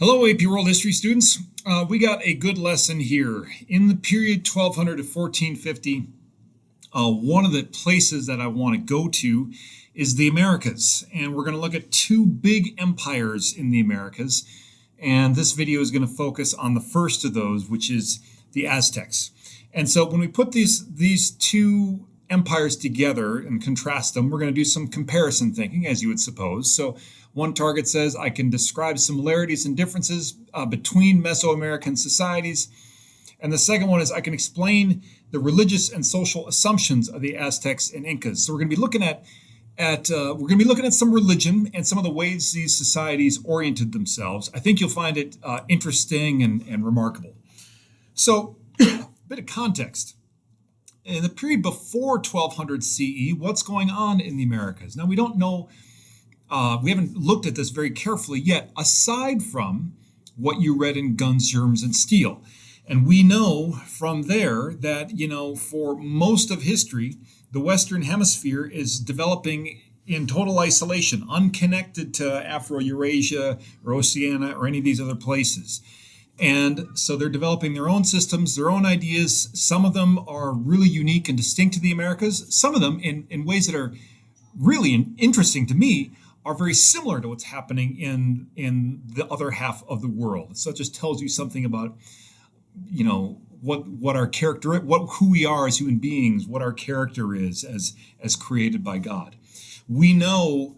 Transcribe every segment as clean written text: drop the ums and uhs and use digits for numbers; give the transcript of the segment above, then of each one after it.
Hello, AP World History students. We got a good lesson here. In the period 1200 to 1450, one of the places that I want to go to is the Americas. And we're going to look at two big empires in the Americas. And this video is going to focus on the first of those, which is the Aztecs. And so when we put these two empires together and contrast them, we're going to do some comparison thinking, as you would suppose. So one target says I can describe similarities and differences between Mesoamerican societies. And the second one is I can explain the religious and social assumptions of the Aztecs and Incas. So we're going to be looking at some religion and some of the ways these societies oriented themselves. I think you'll find it interesting and remarkable. So a bit of context. In the period before 1200 CE, what's going on in the Americas? Now, we don't know, we haven't looked at this very carefully yet, aside from what you read in Guns, Germs, and Steel. And we know from there that, for most of history, the Western Hemisphere is developing in total isolation, unconnected to Afro-Eurasia or Oceania or any of these other places. And so they're developing their own systems, their own ideas. Some of them are really unique and distinct to the Americas. Some of them, in ways that are really interesting to me, are very similar to what's happening in the other half of the world. So it just tells you something about, what our character, who we are as human beings, what our character is as created by God. We know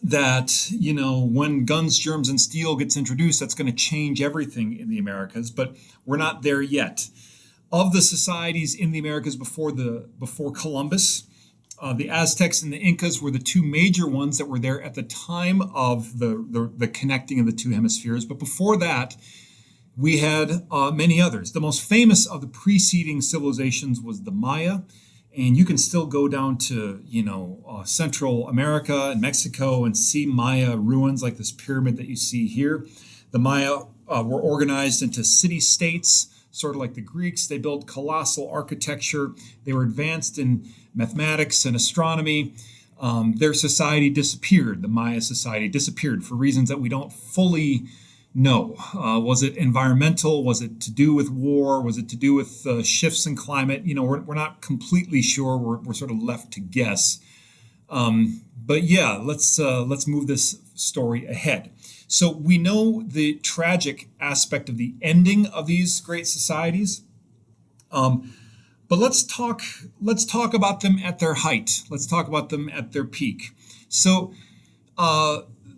that, when Guns, Germs, and Steel gets introduced, that's going to change everything in the Americas, but we're not there yet. Of the societies in the Americas before Columbus, the Aztecs and the Incas were the two major ones that were there at the time of the connecting of the two hemispheres. But before that, we had many others. The most famous of the preceding civilizations was the Maya. And you can still go down to, Central America and Mexico and see Maya ruins like this pyramid that you see here. The Maya were organized into city-states, sort of like the Greeks. They built colossal architecture. They were advanced in mathematics and astronomy. Their society disappeared. The Maya society disappeared for reasons that we don't fully know. Was it environmental? Was it to do with war? Was it to do with shifts in climate? We're not completely sure. We're sort of left to guess. But yeah, let's move this story ahead. So we know the tragic aspect of the ending of these great societies. But let's talk about them at their height. Let's talk about them at their peak. So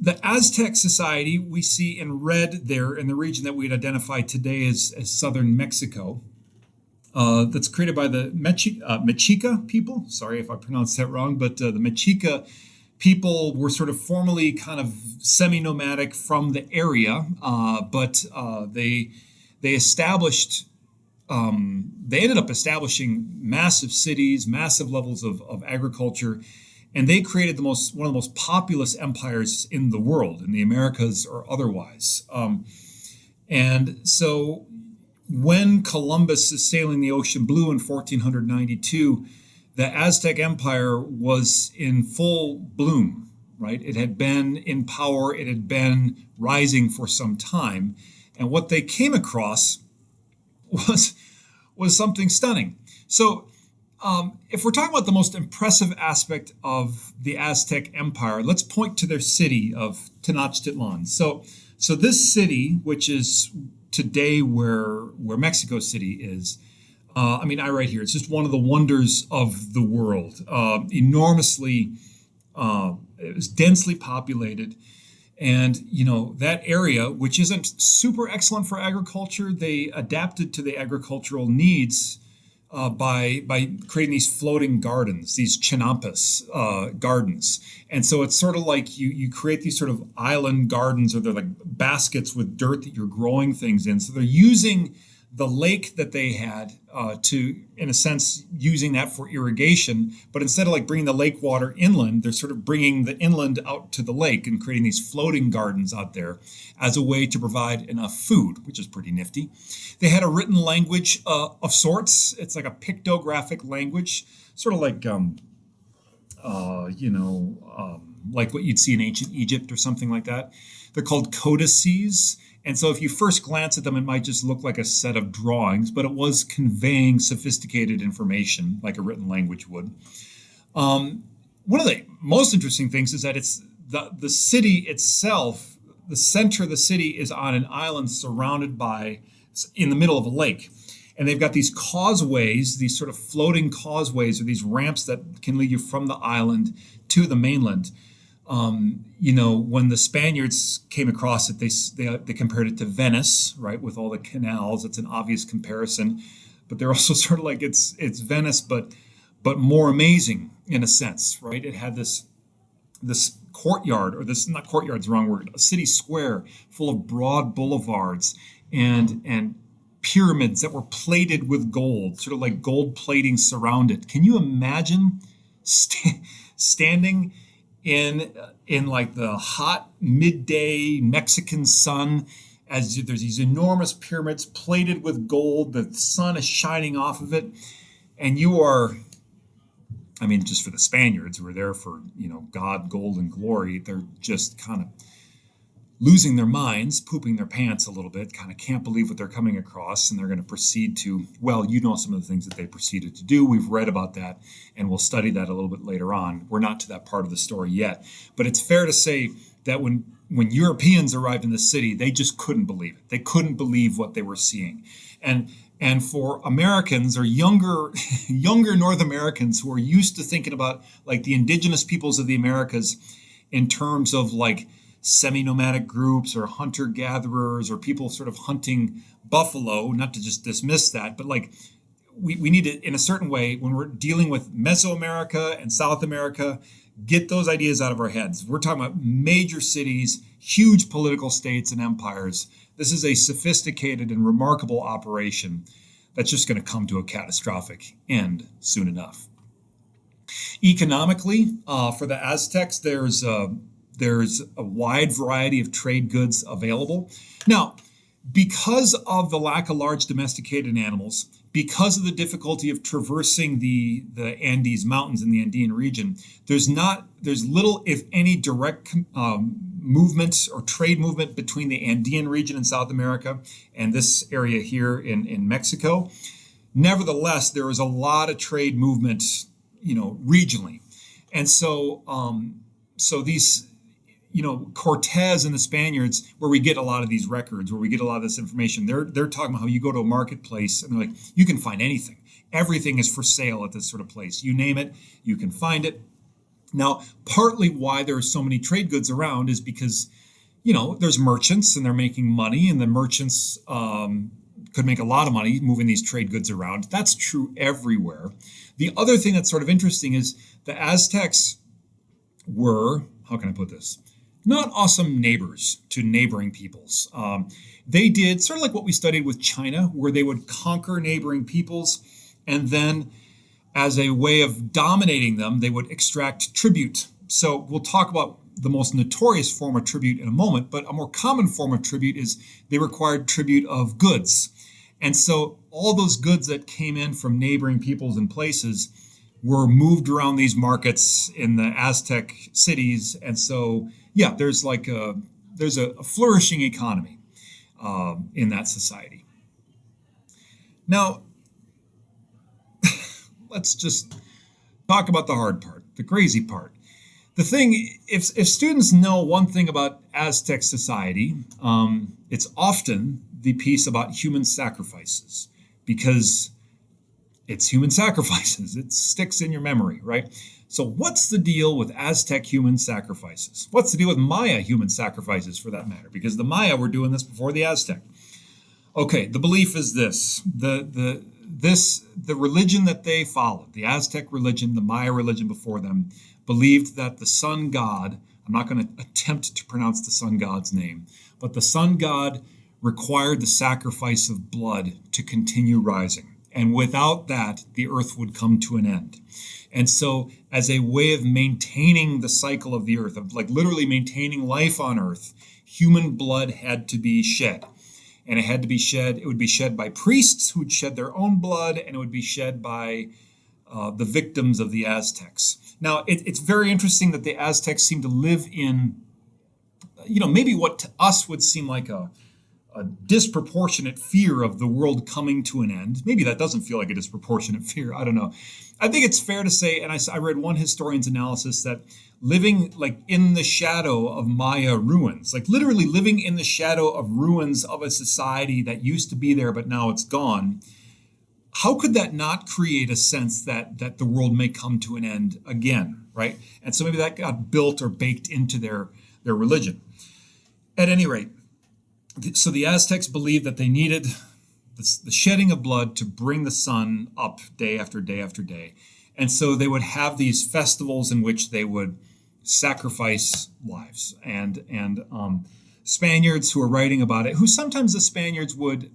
the Aztec society we see in red there in the region that we'd identify today as southern Mexico. That's created by the Mexica people. Sorry if I pronounced that wrong, but the Mexica people were sort of formerly kind of semi-nomadic from the area, but they established. They ended up establishing massive cities, massive levels of agriculture. And they created one of the most populous empires in the world, in the Americas or otherwise. And so when Columbus is sailing the ocean blue in 1492, the Aztec Empire was in full bloom, right? It had been in power. It had been rising for some time. And what they came across was something stunning. So if we're talking about the most impressive aspect of the Aztec Empire, let's point to their city of Tenochtitlan. So this city, which is today where Mexico City is, I write here, it's just one of the wonders of the world. Enormously, it was densely populated. And, that area, which isn't super excellent for agriculture, they adapted to the agricultural needs by creating these floating gardens, these chinampas gardens. And so it's sort of like you create these sort of island gardens, or they're like baskets with dirt that you're growing things in. So they're using the lake that they had to, in a sense, using that for irrigation. But instead of like bringing the lake water inland, they're sort of bringing the inland out to the lake and creating these floating gardens out there as a way to provide enough food, which is pretty nifty. They had a written language of sorts. It's like a pictographic language, sort of like, like what you'd see in ancient Egypt or something like that. They're called codices. And so if you first glance at them, it might just look like a set of drawings, but it was conveying sophisticated information like a written language would. One of the most interesting things is that it's the city itself, the center of the city is on an island surrounded by, in the middle of a lake. And they've got these causeways, these sort of floating causeways or these ramps that can lead you from the island to the mainland. When the Spaniards came across it, they compared it to Venice, right, with all the canals. It's an obvious comparison, but they're also sort of like it's Venice, but more amazing in a sense, right? It had this courtyard, or this, not courtyard's the wrong word, a city square full of broad boulevards and pyramids that were plated with gold, sort of like gold plating surrounded. Can you imagine standing in like the hot midday Mexican sun as there's these enormous pyramids plated with gold, the sun is shining off of it, and you are, I mean, just for the Spaniards who were there for, God, gold, and glory, they're just kind of losing their minds, pooping their pants a little bit, kind of can't believe what they're coming across, and they're going to proceed to, well, some of the things that they proceeded to do. We've read about that, and we'll study that a little bit later on. We're not to that part of the story yet, but it's fair to say that when Europeans arrived in the city, they just couldn't believe it. They couldn't believe what they were seeing. And for Americans or younger North Americans who are used to thinking about like the indigenous peoples of the Americas in terms of like semi-nomadic groups or hunter-gatherers or people sort of hunting buffalo, not to just dismiss that, but like we need to, in a certain way, when we're dealing with Mesoamerica and South America, get those ideas out of our heads. We're talking about major cities, huge political states and empires. This is a sophisticated and remarkable operation that's just going to come to a catastrophic end soon enough. Economically, for the Aztecs, there's a wide variety of trade goods available. Now, because of the lack of large domesticated animals, because of the difficulty of traversing the Andes Mountains in the Andean region, there's little, if any, direct movement or trade movement between the Andean region in South America and this area here in Mexico. Nevertheless, there is a lot of trade movement, regionally. And so these, Cortez and the Spaniards, where we get a lot of these records, where we get a lot of this information, they're talking about how you go to a marketplace and they're like, you can find anything. Everything is for sale at this sort of place. You name it, you can find it. Now, partly why there are so many trade goods around is because, there's merchants and they're making money, and the merchants could make a lot of money moving these trade goods around. That's true everywhere. The other thing that's sort of interesting is the Aztecs were, how can I put this? Not awesome neighbors to neighboring peoples. They did sort of like what we studied with China, where they would conquer neighboring peoples, and then as a way of dominating them, they would extract tribute. So we'll talk about the most notorious form of tribute in a moment, but a more common form of tribute is they required tribute of goods. And so all those goods that came in from neighboring peoples and places were moved around these markets in the Aztec cities. And so, yeah, there's a flourishing economy in that society. Now, let's just talk about the hard part, the crazy part. The thing, if students know one thing about Aztec society, it's often the piece about human sacrifices, because it's human sacrifices. It sticks in your memory, right? So what's the deal with Aztec human sacrifices? What's the deal with Maya human sacrifices, for that matter? Because the Maya were doing this before the Aztec. Okay, the belief is this. The religion that they followed, the Aztec religion, the Maya religion before them, believed that the sun god, I'm not going to attempt to pronounce the sun god's name, but the sun god required the sacrifice of blood to continue rising. And without that, the earth would come to an end. And so as a way of maintaining the cycle of the earth, of like literally maintaining life on earth, human blood had to be shed. And it had to be shed, it would be shed by priests who would shed their own blood, and it would be shed by the victims of the Aztecs. Now, it's very interesting that the Aztecs seem to live in, maybe what to us would seem like a disproportionate fear of the world coming to an end. Maybe that doesn't feel like a disproportionate fear. I don't know. I think it's fair to say, and I read one historian's analysis that living like in the shadow of Maya ruins, like literally living in the shadow of ruins of a society that used to be there, but now it's gone. How could that not create a sense that the world may come to an end again, right? And so maybe that got built or baked into their religion. At any rate, so the Aztecs believed that they needed the shedding of blood to bring the sun up day after day after day. And so they would have these festivals in which they would sacrifice lives. And Spaniards who are writing about it, who sometimes the Spaniards would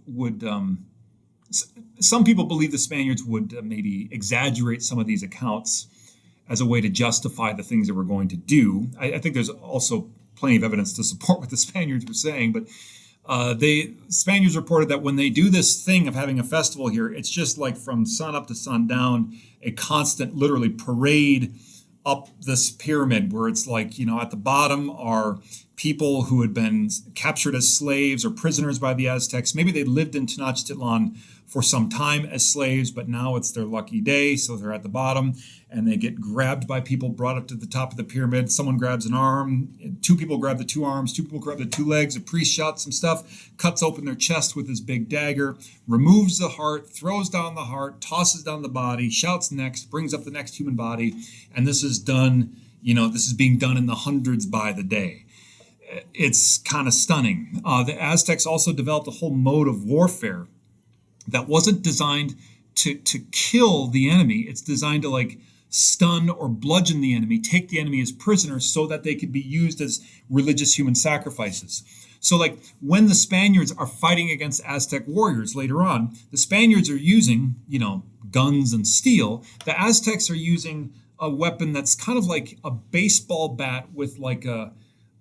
some people believe the Spaniards would maybe exaggerate some of these accounts as a way to justify the things they were going to do. I think there's also plenty of evidence to support what the Spaniards were saying, but Spaniards reported that when they do this thing of having a festival here, it's just like from sun up to sundown, a constant, literally parade up this pyramid where it's like, at the bottom are people who had been captured as slaves or prisoners by the Aztecs. Maybe they lived in Tenochtitlan for some time as slaves, but now it's their lucky day, so they're at the bottom, and they get grabbed by people, brought up to the top of the pyramid. Someone grabs an arm, two people grab the two arms, two people grab the two legs, a priest shouts some stuff, cuts open their chest with his big dagger, removes the heart, throws down the heart, tosses down the body, shouts next, brings up the next human body, and this is done, this is being done in the hundreds by the day. It's kind of stunning. The Aztecs also developed a whole mode of warfare that wasn't designed to kill the enemy. It's designed to like stun or bludgeon the enemy, take the enemy as prisoners so that they could be used as religious human sacrifices. So like when the Spaniards are fighting against Aztec warriors later on, the Spaniards are using, guns and steel. The Aztecs are using a weapon that's kind of like a baseball bat with like a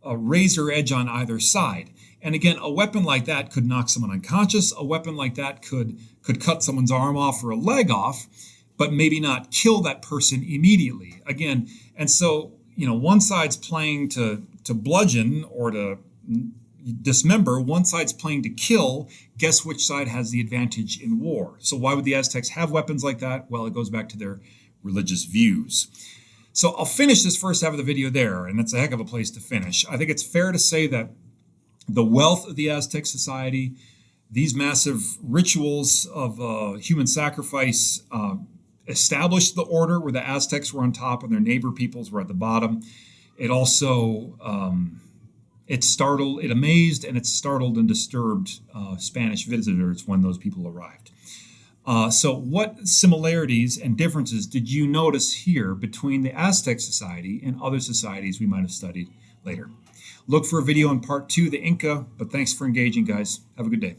razor edge on either side. And again, a weapon like that could knock someone unconscious. A weapon like that could cut someone's arm off or a leg off, but maybe not kill that person immediately. Again, and so, one side's playing to bludgeon or to dismember, one side's playing to kill. Guess which side has the advantage in war? So why would the Aztecs have weapons like that? Well, it goes back to their religious views. So I'll finish this first half of the video there, and that's a heck of a place to finish. I think it's fair to say that the wealth of the Aztec society, these massive rituals of human sacrifice established the order where the Aztecs were on top and their neighbor peoples were at the bottom. It also, it amazed and it startled and disturbed Spanish visitors when those people arrived. So what similarities and differences did you notice here between the Aztec society and other societies we might have studied later? Look for a video on part 2, the Inca, but thanks for engaging, guys. Have a good day.